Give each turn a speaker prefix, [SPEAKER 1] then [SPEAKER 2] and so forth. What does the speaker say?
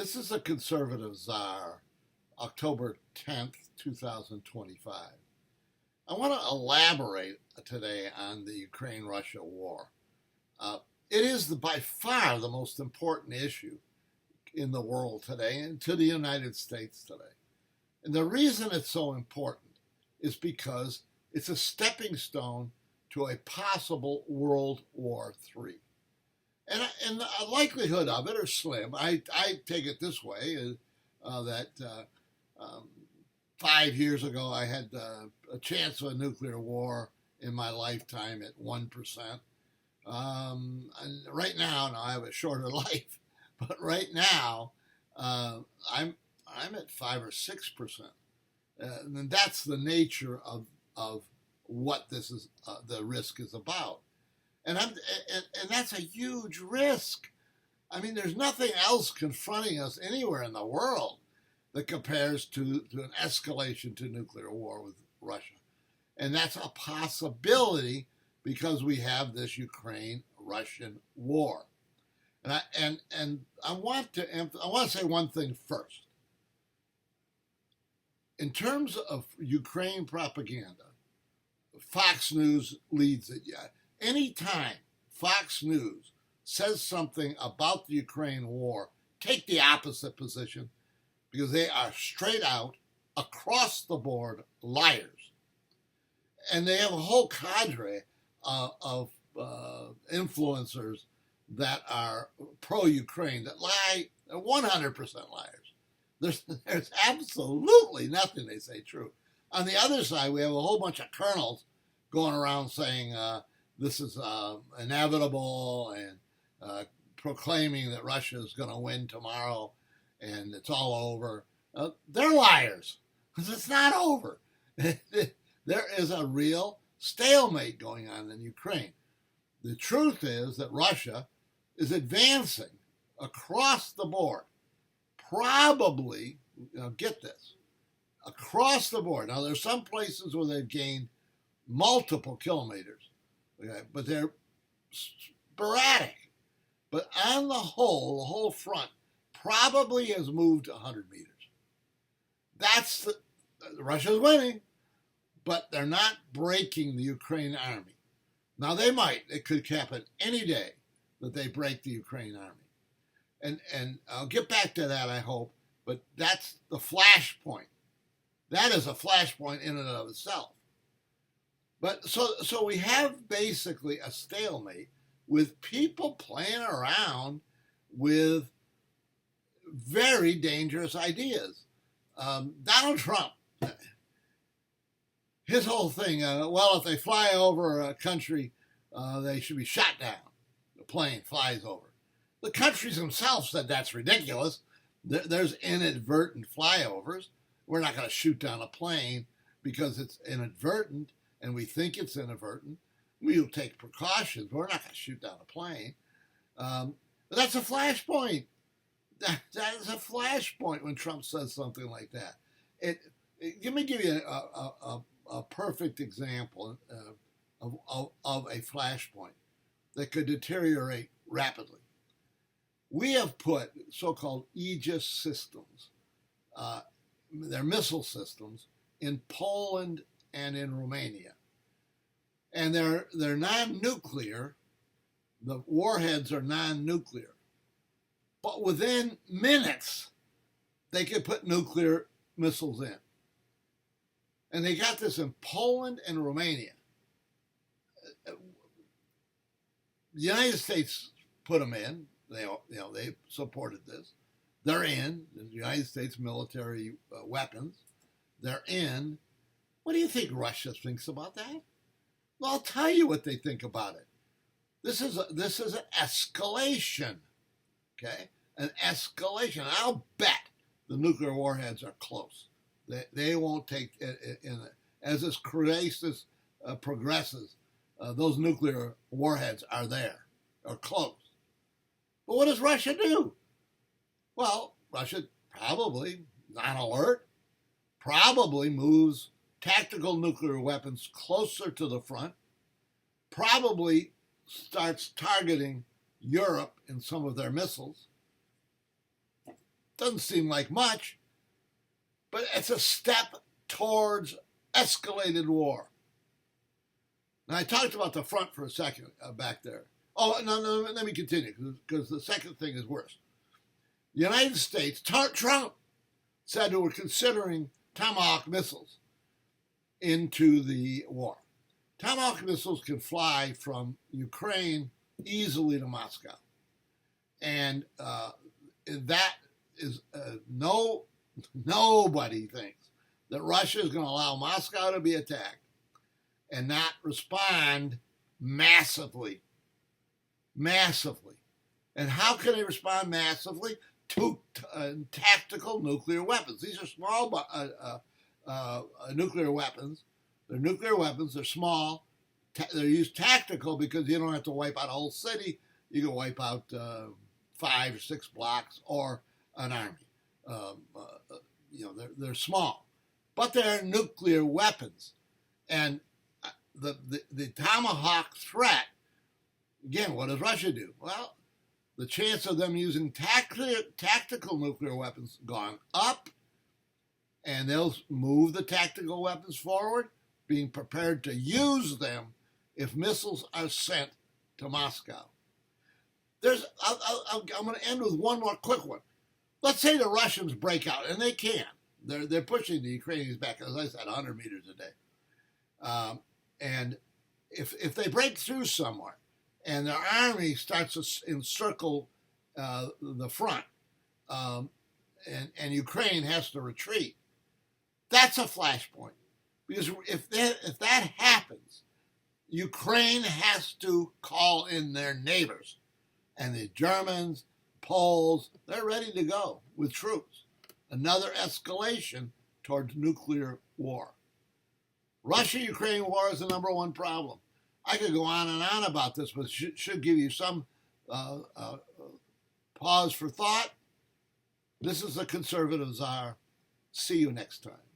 [SPEAKER 1] This is a conservative czar, October 10th, 2025. I want to elaborate today on the Ukraine-Russia war. It is by far the most important issue in the world today and to the United States today. And the reason it's so important is because it's a stepping stone to a possible World War III. And the likelihood of it are slim. I take it this way, that 5 years ago I had a chance of a nuclear war in my lifetime at 1%. And right now I have a shorter life, but right now I'm at 5 or 6%. And that's the nature of what this is, the risk is about. And that's a huge risk. I mean, there's nothing else confronting us anywhere in the world that compares to an escalation to nuclear war with Russia. And that's a possibility because we have this Ukraine-Russian war. And I want to say one thing first. In terms of Ukraine propaganda, Fox News leads it yet. Anytime Fox News says something about the Ukraine war, take the opposite position because they are straight out, across the board liars. And they have a whole cadre of influencers that are pro-Ukraine that lie, they're 100% liars. There's absolutely nothing they say true. On the other side, we have a whole bunch of colonels going around saying this is inevitable and proclaiming that Russia is going to win tomorrow and it's all over. They're liars because it's not over. There is a real stalemate going on in Ukraine. The truth is that Russia is advancing across the board, probably, get this, across the board. Now, there's some places where they've gained multiple kilometers, okay, but they're sporadic. But on the whole front probably has moved 100 meters. Russia's winning, but they're not breaking the Ukraine army. Now they might. It could happen any day that they break the Ukraine army. And I'll get back to that, I hope, but that's the flashpoint. That is a flashpoint in and of itself. But so we have basically a stalemate with people playing around with very dangerous ideas. Donald Trump, his whole thing, well, if they fly over a country, they should be shot down. The plane flies over. The countries themselves said that's ridiculous. There's inadvertent flyovers. We're not going to shoot down a plane because it's inadvertent and we think it's inadvertent. We'll take precautions. But we're not going to shoot down a plane. But that's a flashpoint. That is a flashpoint when Trump says something like that. Let me give you a perfect example of a flashpoint that could deteriorate rapidly. We have put so-called Aegis systems, they're missile systems, in Poland and in Romania. And they're non-nuclear. The warheads are non-nuclear. But within minutes, they could put nuclear missiles in. And they got this in Poland and Romania. The United States put them in. They supported this. They're in. The United States military weapons. They're in. What do you think Russia thinks about that? Well, I'll tell you what they think about it. This is an escalation. Okay, an escalation. I'll bet the nuclear warheads are close. They won't take as this crisis progresses. Those nuclear warheads are there, or close. But what does Russia do? Well, Russia probably, on alert, probably moves tactical nuclear weapons closer to the front, probably starts targeting Europe in some of their missiles. Doesn't seem like much, but it's a step towards escalated war. Now, I talked about the front for a second back there. Oh, no, let me continue, because the second thing is worse. The United States, Trump said they were considering Tomahawk missiles into the war. Tomahawk missiles can fly from Ukraine easily to Moscow. And that is, nobody thinks that Russia is going to allow Moscow to be attacked and not respond massively. Massively. And how can they respond massively? To tactical nuclear weapons. These are small nuclear weapons. They're nuclear weapons. They're small. They're used tactical because you don't have to wipe out a whole city. You can wipe out 5 or 6 blocks or an army. They're small, but they're nuclear weapons. And the Tomahawk threat, again, what does Russia do? Well, the chance of them using tactical nuclear weapons gone up, and they'll move the tactical weapons forward, being prepared to use them if missiles are sent to Moscow. I'm going to end with one more quick one. Let's say the Russians break out, and they can. They're pushing the Ukrainians back, as I said, 100 meters a day. And if they break through somewhere, and their army starts to encircle the front, and Ukraine has to retreat, that's a flashpoint. Because if that happens, Ukraine has to call in their neighbors. And the Germans, Poles, they're ready to go with troops. Another escalation towards nuclear war. Russia-Ukraine war is the number one problem. I could go on and on about this, but should give you some pause for thought. This is the Conservative Czar. See you next time.